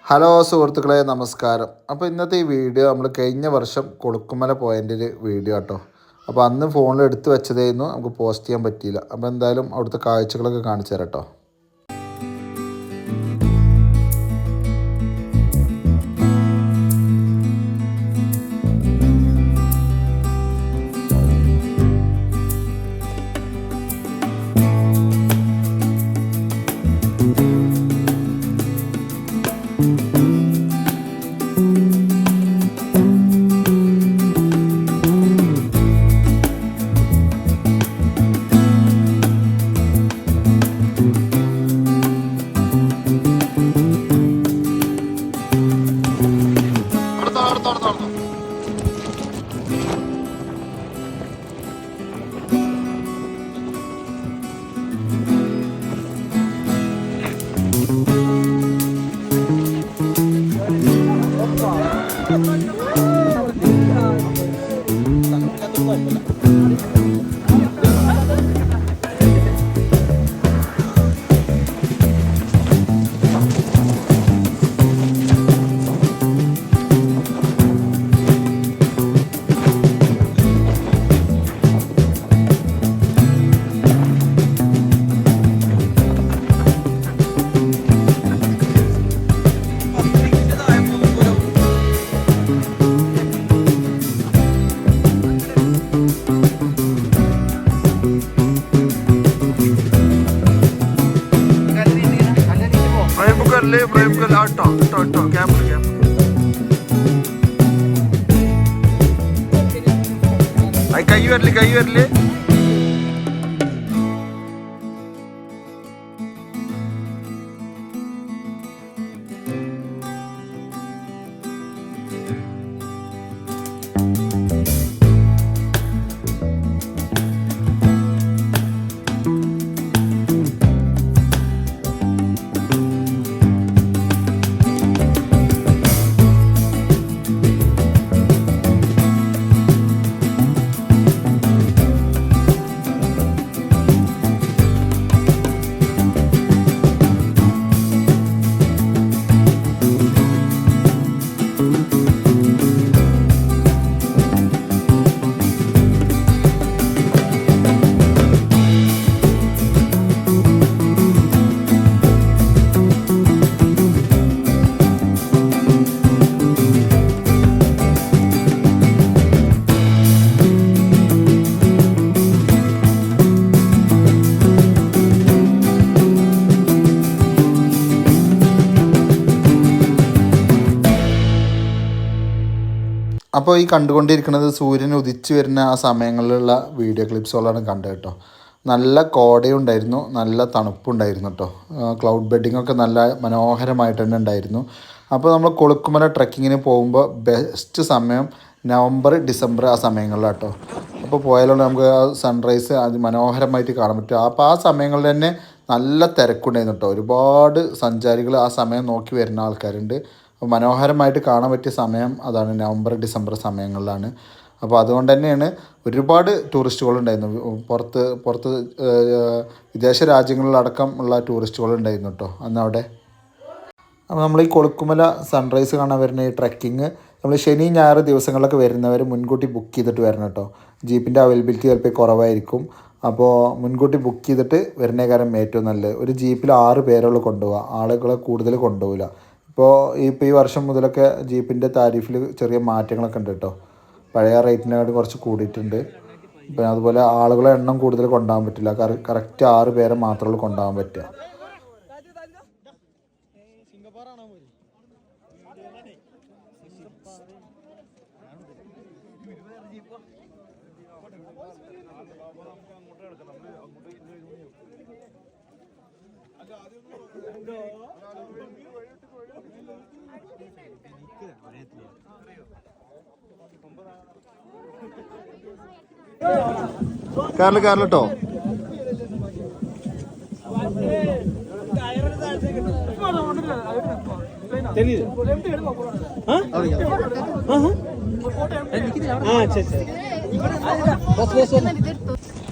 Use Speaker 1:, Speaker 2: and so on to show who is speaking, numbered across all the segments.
Speaker 1: Hello സുഹൃത്തുക്കളെ, നമസ്കാരം. അപ്പോൾ ഇന്നത്തെ ഈ വീഡിയോ നമ്മൾ കഴിഞ്ഞ വർഷം കൊളുക്കുമല പോയതിൻ്റെ ഒരു വീഡിയോ കേട്ടോ. അപ്പോൾ അന്ന് ഫോണിൽ എടുത്ത് വെച്ചതായിരുന്നു, നമുക്ക് പോസ്റ്റ് ചെയ്യാൻ പറ്റിയില്ല. അപ്പോൾ എന്തായാലും അവിടുത്തെ കാഴ്ചകളൊക്കെ കാണിച്ചു തരാം കേട്ടോ. കൈ വരല് അപ്പോൾ ഈ കണ്ടുകൊണ്ടിരിക്കുന്നത് സൂര്യൻ ഉദിച്ചു വരുന്ന ആ സമയങ്ങളിലുള്ള വീഡിയോ ക്ലിപ്സുകളാണ് കണ്ടത് കേട്ടോ. നല്ല കോടയുണ്ടായിരുന്നു, നല്ല തണുപ്പുണ്ടായിരുന്നു കേട്ടോ. ക്ലൗഡ് ബെഡിങ്ങൊക്കെ നല്ല മനോഹരമായിട്ട് തന്നെ ഉണ്ടായിരുന്നു. അപ്പോൾ നമ്മൾ കൊളുക്കുമല ട്രക്കിങ്ങിന് പോകുമ്പോൾ ബെസ്റ്റ് സമയം നവംബർ ഡിസംബർ ആ സമയങ്ങളിലാണ് കേട്ടോ. അപ്പോൾ പോയാലുള്ള നമുക്ക് ആ സൺറൈസ് അത് മനോഹരമായിട്ട് കാണാൻ പറ്റും. അപ്പോൾ ആ സമയങ്ങളിൽ തന്നെ നല്ല തിരക്കുണ്ടായിരുന്നു കേട്ടോ. ഒരുപാട് സഞ്ചാരികൾ ആ സമയം നോക്കി വരുന്ന ആൾക്കാരുണ്ട്. അപ്പോൾ മനോഹരമായിട്ട് കാണാൻ പറ്റിയ സമയം അതാണ് നവംബർ ഡിസംബർ സമയങ്ങളിലാണ്. അപ്പോൾ അതുകൊണ്ട് തന്നെയാണ് ഒരുപാട് ടൂറിസ്റ്റുകളുണ്ടായിരുന്നു. പുറത്ത് വിദേശ രാജ്യങ്ങളിലടക്കം ഉള്ള ടൂറിസ്റ്റുകളുണ്ടായിരുന്നു കേട്ടോ അന്ന് അവിടെ. അപ്പോൾ നമ്മൾ ഈ കൊളുക്കുമല സൺറൈസ് കാണാൻ വരുന്ന ഈ ട്രക്കിങ് നമ്മൾ ശനി ഞായർ ദിവസങ്ങളിലൊക്കെ വരുന്നവർ മുൻകൂട്ടി ബുക്ക് ചെയ്തിട്ട് വരണം കേട്ടോ. ജീപ്പിൻ്റെ അവൈലബിലിറ്റി ചിലപ്പോൾ കുറവായിരിക്കും. അപ്പോൾ മുൻകൂട്ടി ബുക്ക് ചെയ്തിട്ട് വരുന്ന കാര്യം ഏറ്റവും നല്ലത്. ഒരു ജീപ്പിൽ 6 പേരുള്ള കൊണ്ടുപോകുക, ആളുകളെ കൂടുതൽ കൊണ്ടുപോകില്ല. ഇപ്പോൾ ഈ വർഷം മുതലൊക്കെ ജീപ്പിൻ്റെ താരിഫിൽ ചെറിയ മാറ്റങ്ങളൊക്കെ ഉണ്ട് കേട്ടോ. പഴയ റേറ്റിനെക്കാട്ട് കുറച്ച് കൂടിയിട്ടുണ്ട്. പിന്നെ അതുപോലെ ആളുകളെ എണ്ണം കൂടുതൽ കൊണ്ടുപോകാൻ പറ്റില്ല. കറക്റ്റ് 6 പേരെ മാത്രമേ കൊണ്ടുപോകാൻ പറ്റുക. കാറിലിട്ടോ
Speaker 2: अच्छा अच्छा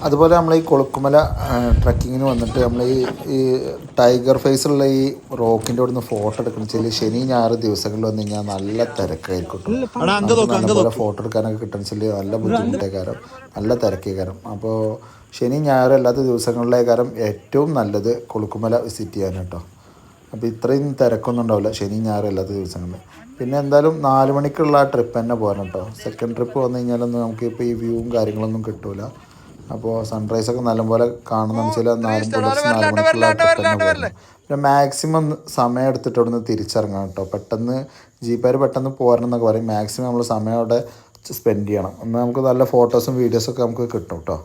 Speaker 1: അതുപോലെ നമ്മൾ ഈ കൊളുക്കുമല ട്രക്കിങ്ങിന് വന്നിട്ട് നമ്മൾ ഈ ടൈഗർ ഫേസുള്ള ഈ റോക്കിൻ്റെ അവിടെ നിന്ന് ഫോട്ടോ എടുക്കണം വെച്ചാൽ ശനി ഞായർ ദിവസങ്ങളിൽ വന്നു കഴിഞ്ഞാൽ നല്ല തിരക്കായിരിക്കും. നല്ലപോലെ ഫോട്ടോ എടുക്കാനൊക്കെ കിട്ടണം വെച്ചാൽ നല്ല ബുദ്ധിമുട്ടേക്കാരം, നല്ല തിരക്കേക്കാരം. അപ്പോൾ ശനി ഞായർ അല്ലാത്ത ദിവസങ്ങളിലേക്കാരം ഏറ്റവും നല്ലത് കൊളുക്കുമല വിസിറ്റ് ചെയ്യാൻ കേട്ടോ. അപ്പോൾ ഇത്രയും തിരക്കൊന്നും ഉണ്ടാവില്ല ശനി ഞായർ അല്ലാത്ത ദിവസങ്ങളിൽ. പിന്നെ എന്തായാലും 4 മണിക്കുള്ള ആ ട്രിപ്പ് തന്നെ പോരണം കേട്ടോ. സെക്കൻഡ് ട്രിപ്പ് വന്നു കഴിഞ്ഞാലൊന്നും നമുക്ക് ഇപ്പോൾ ഈ വ്യൂവും കാര്യങ്ങളൊന്നും കിട്ടില്ല. അപ്പോൾ സൺറൈസൊക്കെ നല്ലപോലെ കാണുന്നതെന്ന് വെച്ചാൽ 4 മണിക്കുള്ള ട്രിപ്പ് തന്നെ പോരണം. പിന്നെ മാക്സിമം സമയം എടുത്തിട്ട് അവിടെ നിന്ന് തിരിച്ചിറങ്ങണം കേട്ടോ. പെട്ടെന്ന് ജീപ്പുകാർ പെട്ടെന്ന് പോരണം എന്നൊക്കെ പറയും. മാക്സിമം നമ്മൾ സമയം അവിടെ സ്പെൻഡ് ചെയ്യണം. എന്നാൽ നമുക്ക് നല്ല ഫോട്ടോസും വീഡിയോസൊക്കെ നമുക്ക് കിട്ടും കേട്ടോ.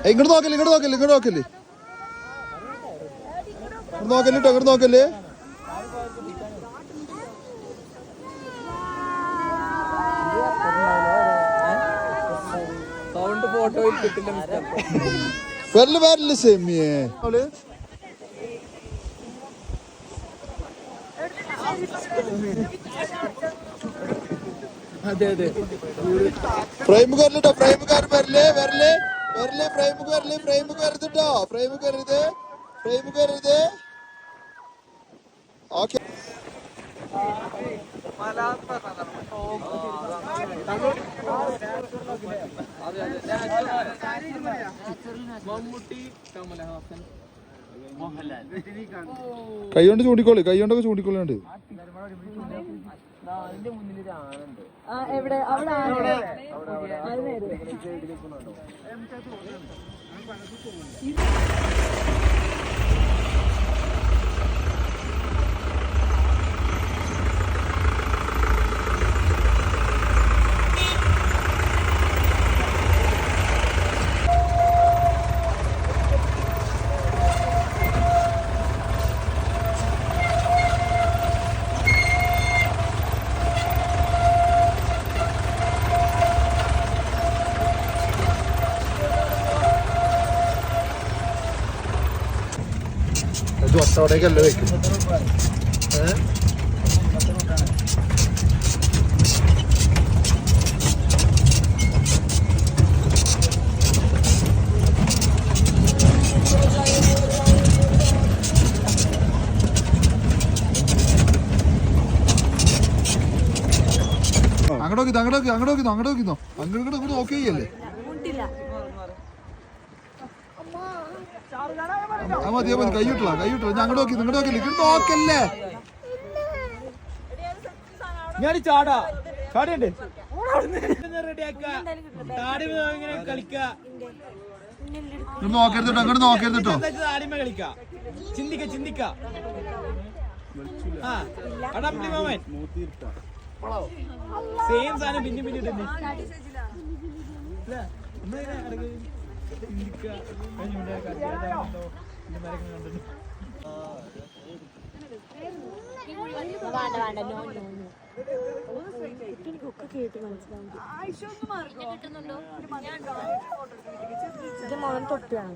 Speaker 2: ഇങ്ങോട്ട് നോക്കല്ലേ, ഇങ്ങോട്ട് നോക്കല്ലേ, ഇങ്ങോട്ട് നോക്കല്ലേ, നോക്കല്ലേ കേട്ടോ, ഇങ്ങോട്ട് നോക്കല്ലേ. വരല് വരല് സെമിയേ
Speaker 3: അതെ അതെ
Speaker 2: ഫ്രെയിമുകാരിട്ടോ, ഫ്രെയിമുകാർ വരല് വരല് വരല്, ഫ്രെയിമുക്ക് വരല്, ഫ്രെയിമുക്ക് വരരുതട്ടോ, ഫ്രെയിമുക്ക് വരരുത്, ഫ്രെയിമുക്ക് വരരുത്. ഓക്കെ കൈ കൊണ്ട് ചൂണ്ടിക്കോളി, കൈ കൊണ്ടൊക്കെ ചൂണ്ടിക്കോളുണ്ട്.
Speaker 4: എവിടെ അവിടെ
Speaker 2: ഒട്ടോടേക്കല്ല വെക്കും. അങ്ങോട്ട് ഓക്കെ ചെയ്യല്ലേ. മതി മതി, കൈയിട്ടില്ല കൈയിട്ടില്ല. ഞാൻ അങ്ങോട്ട് നോക്കില്ലേ, ഇങ്ങോട്ട് നോക്കല്ലേ.
Speaker 3: ഞാൻ ചാടാ ചാടിയുണ്ട്
Speaker 2: നോക്കരുത് കേട്ടോ, അങ്ങോട്ട് നോക്കരുത് കേട്ടോ.
Speaker 3: താടിമ കളിക്ക, ചിന്തിക്ക ചിന്തിക്ക. ആ അടമ്പി മാമൻ സെയിം സാധനം പിന്നെ പിന്നെ ഇടുന്നു.
Speaker 4: കേട്ട് മനസ്സിലാവും. ഇത് മോൻ തൊട്ടിയാണ്.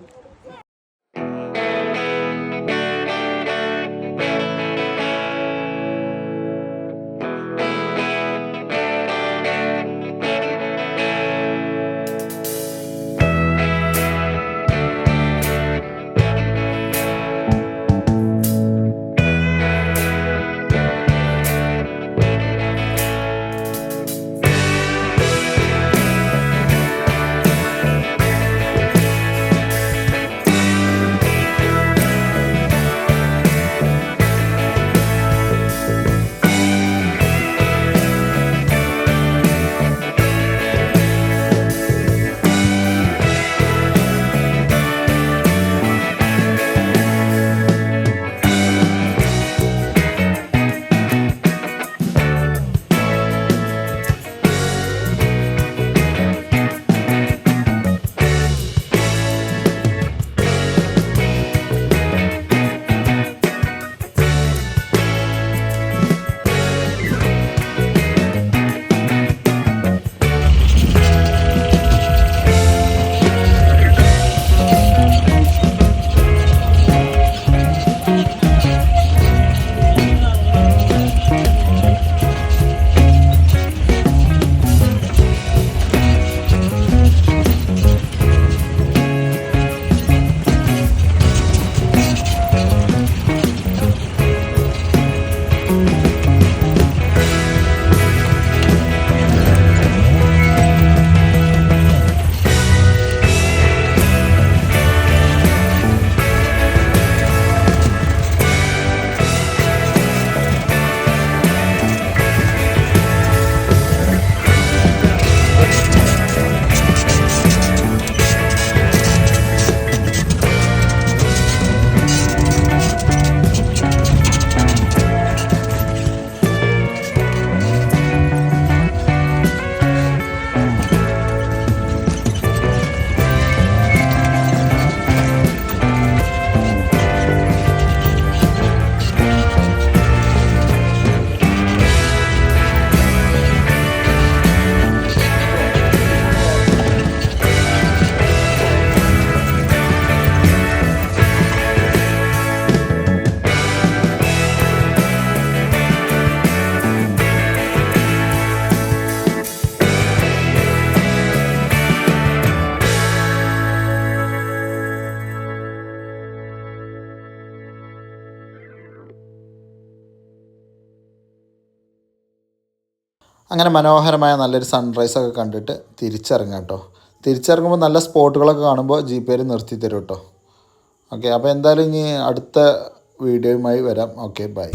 Speaker 1: അങ്ങനെ മനോഹരമായ നല്ലൊരു സൺറൈസൊക്കെ കണ്ടിട്ട് തിരിച്ചിറങ്ങാം കേട്ടോ. തിരിച്ചിറങ്ങുമ്പോൾ നല്ല സ്പോട്ടുകളൊക്കെ കാണുമ്പോൾ ജീപ്പേര് നിർത്തി തരും കേട്ടോ. ഓക്കെ, അപ്പോൾ എന്തായാലും ഇനി അടുത്ത വീഡിയോയുമായി വരാം. Okay, by.